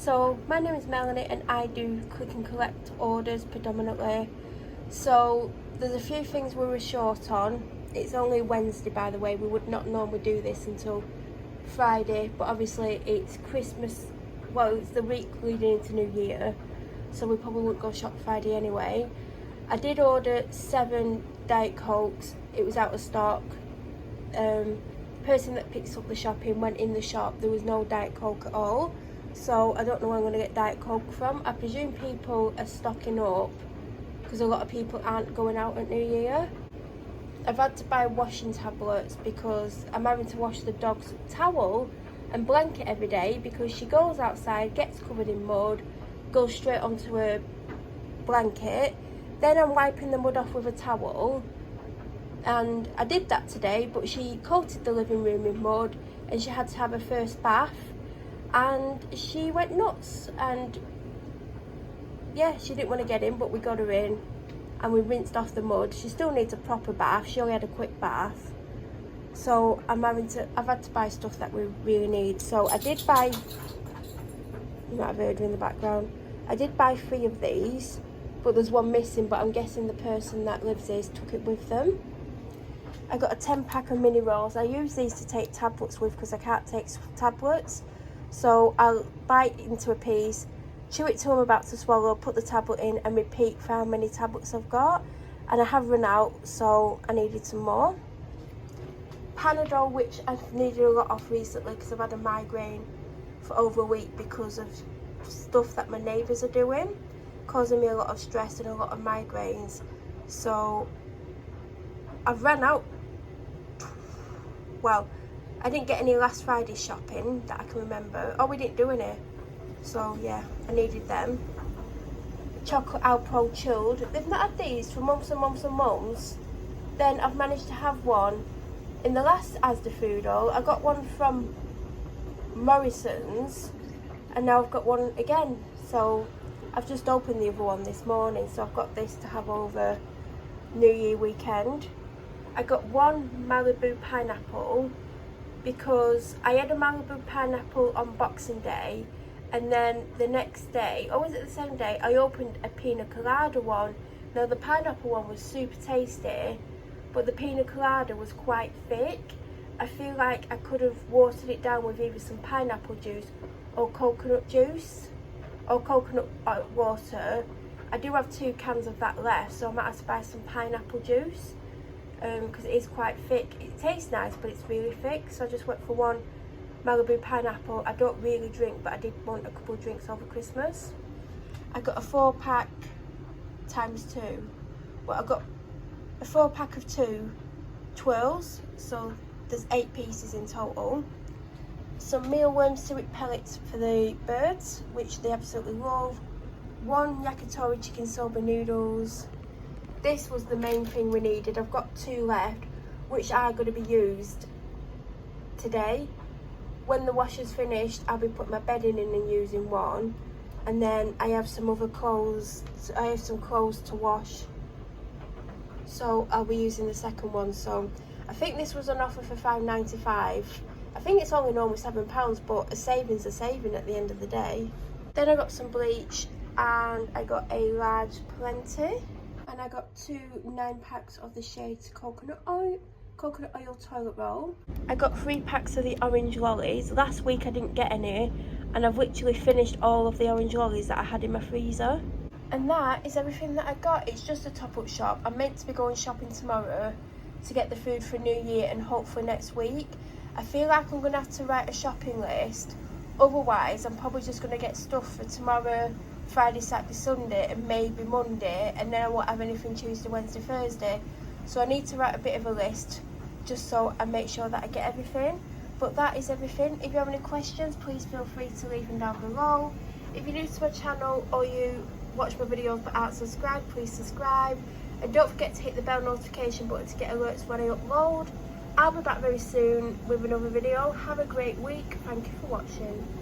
So my name is Melanie and I do click and collect orders predominantly. So there's a few things we were short on. It's only Wednesday, by the way. We would not normally do this until Friday, but obviously it's Christmas. Well, it's the week leading into New Year, so we probably wouldn't go shop Friday anyway. I did order 7 Diet Cokes. It was out of stock. The person that picks up the shopping went in the shop. There was no Diet Coke at all. So I don't know where I'm going to get Diet Coke from. I presume people are stocking up because a lot of people aren't going out at New Year. I've had to buy washing tablets because I'm having to wash the dog's towel and blanket every day because she goes outside, gets covered in mud, goes straight onto her blanket. Then I'm wiping the mud off with a towel, and I did that today, but she coated the living room in mud and she had to have her first bath. And she went nuts, and yeah, she didn't want to get in, but we got her in and we rinsed off the mud. She still needs a proper bath. She only had a quick bath. So I've had to buy stuff that we really need. So I did buy, you might have heard her in the background, I did buy 3 of these, but there's one missing, but I'm guessing the person that lives here took it with them. I got a 10-pack of mini rolls. I use these to take tablets with because I can't take tablets. So I'll bite into a piece, chew it till I'm about to swallow, put the tablet in and repeat for how many tablets I've got. And I have run out, so I needed some more. Panadol, which I've needed a lot of recently because I've had a migraine for over a week because of stuff that my neighbours are doing, causing me a lot of stress and a lot of migraines. So I've run out. Well, I didn't get any last Friday shopping that I can remember. Oh, we didn't do any. So yeah, I needed them. Chocolate Alpro chilled. They've not had these for months and months and months. Then I've managed to have one in the last Asda Food Haul. I got one from Morrison's and now I've got one again. So I've just opened the other one this morning. So I've got this to have over New Year weekend. I got one Malibu pineapple because I had a Malibu pineapple on Boxing Day, and then the next day, or was it the same day, I opened a pina colada one. Now the pineapple one was super tasty, but the pina colada was quite thick. I feel like I could have watered it down with either some pineapple juice or coconut juice or coconut water. I do have 2 cans of that left, so I might have to buy some pineapple juice. Because it is quite thick. It tastes nice, but it's really thick. So I just went for one Malibu pineapple. I don't really drink, but I did want a couple of drinks over Christmas. I got a 4-pack times 2. Well, I got a 4-pack of 2 twirls, so there's 8 pieces in total. Some mealworm syrup pellets for the birds, which they absolutely love. 1 yakitori chicken soba noodles. This was the main thing we needed. I've got 2 left, which are going to be used today. When the washer's finished, I'll be putting my bedding in and using one. And then I have some other clothes. I have some clothes to wash, so I'll be using the second one. So I think this was on offer for £5.95. I think it's only normally £7, but a saving's a saving at the end of the day. Then I got some bleach and I got a large Plenty. And I got 2 9-packs of the shades coconut oil toilet roll. I got 3 packs of the orange lollies. Last week I didn't get any, and I've literally finished all of the orange lollies that I had in my freezer. And that is everything that I got. It's just a top-up shop. I'm meant to be going shopping tomorrow to get the food for New Year and hopefully next week. I feel like I'm going to have to write a shopping list. Otherwise, I'm probably just going to get stuff for tomorrow, Friday, Saturday, Sunday, and maybe Monday, and then I won't have anything Tuesday, Wednesday, Thursday. So I need to write a bit of a list just so I make sure that I get everything. But that is everything. If you have any questions, please feel free to leave them down below. If you're new to my channel or you watch my videos but aren't subscribed, please subscribe. And don't forget to hit the bell notification button to get alerts when I upload. I'll be back very soon with another video. Have a great week. Thank you for watching.